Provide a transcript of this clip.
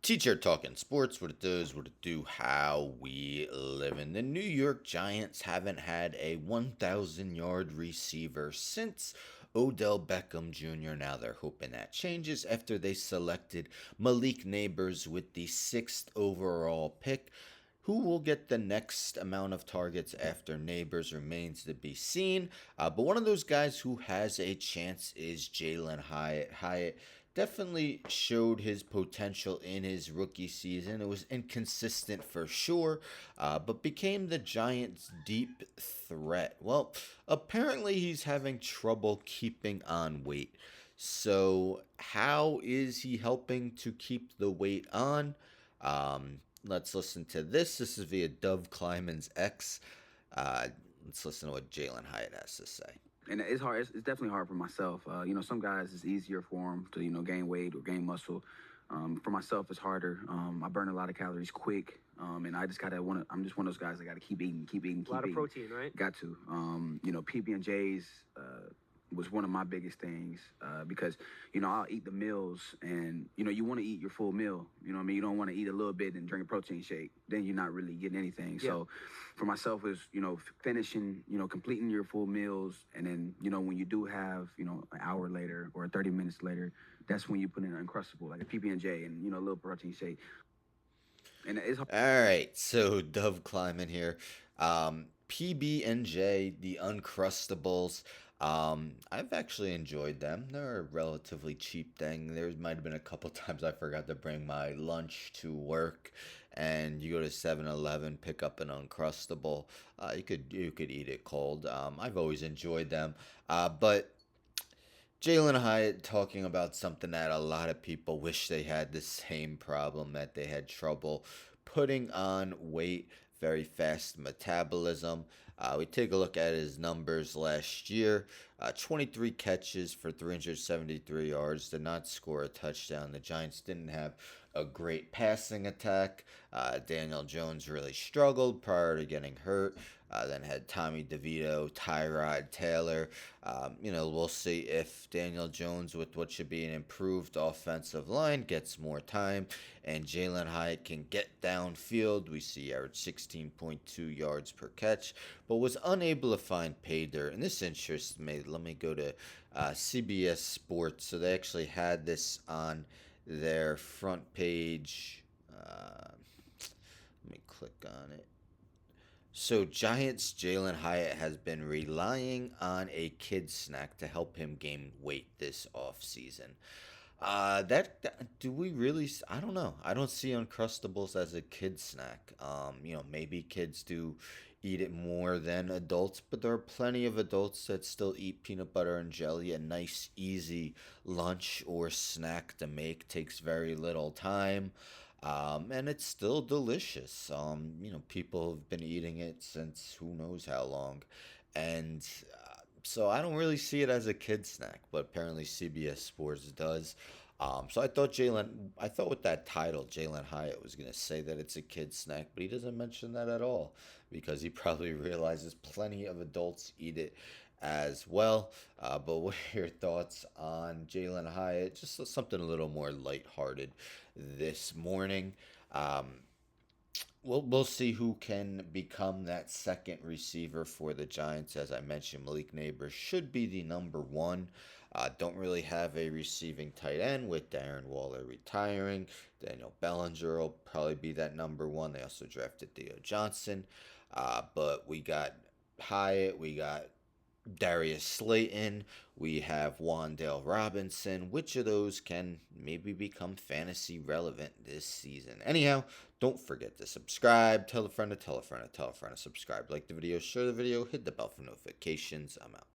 Teacher talking sports, what it does, what it do, how we live. And the New York Giants haven't had a 1,000-yard receiver since Odell Beckham Jr. Now they're hoping that changes after they selected Malik Neighbors with the sixth overall pick. Who will get the next amount of targets after Neighbors remains to be seen. But one of those guys who has a chance is Jalin Hyatt. Hyatt definitely showed his potential in his rookie season. It was inconsistent for sure, but became the Giants' deep threat. Well, apparently he's having trouble keeping on weight. So, how is he helping to keep the weight on? Let's listen to this. This is via Dove Kleiman's X. Let's listen to what Jalin Hyatt has to say. And it's hard. It's definitely hard for myself. Some guys it's easier for them to gain weight or gain muscle. For myself, it's harder. I burn a lot of calories quick, and I just gotta want to. I'm just one of those guys that gotta keep eating, keep eating, keep A lot of eating. protein, right? Got to. PB and J's was one of my biggest things because I'll eat the meals, and you want to eat your full meal. You know what I mean? You don't want to eat a little bit and drink a protein shake. Then you're not really getting anything. Yeah. So for myself is finishing, completing your full meals, and then when you do have an hour later or 30 minutes later, that's when you put in an Uncrustable like a PB and J and a little protein shake. And it's All right, so Dove Kleiman here. PB and J, the Uncrustables. I've actually enjoyed them. They're a relatively cheap thing. There might have been a couple times I forgot to bring my lunch to work, and you go to 7-Eleven, pick up an Uncrustable. You could eat it cold. I've always enjoyed them. But Jalin Hyatt talking about something that a lot of people wish they had the same problem, that they had trouble putting on weight, very fast metabolism. We take a look at his numbers last year. 23 catches for 373 yards, did not score a touchdown. The Giants didn't have a great passing attack. Daniel Jones really struggled prior to getting hurt. Then had Tommy DeVito, Tyrod Taylor. We'll see if Daniel Jones, with what should be an improved offensive line, gets more time, and Jalin Hyatt can get downfield. We see average 16.2 yards per catch, but was unable to find pay dirt. And this interests me. Let me go to CBS Sports. So they actually had this on their front page. Let me click on it. So Giants Jalin Hyatt has been relying on a kid snack to help him gain weight this offseason. Do we really? I don't know. I don't see Uncrustables as a kid snack. Maybe kids do eat it more than adults, but there are plenty of adults that still eat peanut butter and jelly. A nice, easy lunch or snack to make takes very little time. And it's still delicious. People have been eating it since who knows how long. And so I don't really see it as a kid snack, but apparently CBS Sports does. So I thought with that title, Jalin Hyatt was going to say that it's a kid snack, but he doesn't mention that at all because he probably realizes plenty of adults eat it as well. But what are your thoughts on Jalin Hyatt? Just something a little more lighthearted this morning. Um, we'll see who can become that second receiver for the Giants. As I mentioned, Malik Neighbors should be the number one. Don't really have a receiving tight end with Darren Waller retiring. Daniel Bellinger will probably be that number one. They also drafted Theo Johnson. But we got Hyatt, we got Darius Slayton, we have Wan'Dale Robinson. Which of those can maybe become fantasy relevant this season? Anyhow, don't forget to subscribe. Tell a friend to tell a friend to tell a friend to subscribe. Like the video, share the video, hit the bell for notifications. I'm out.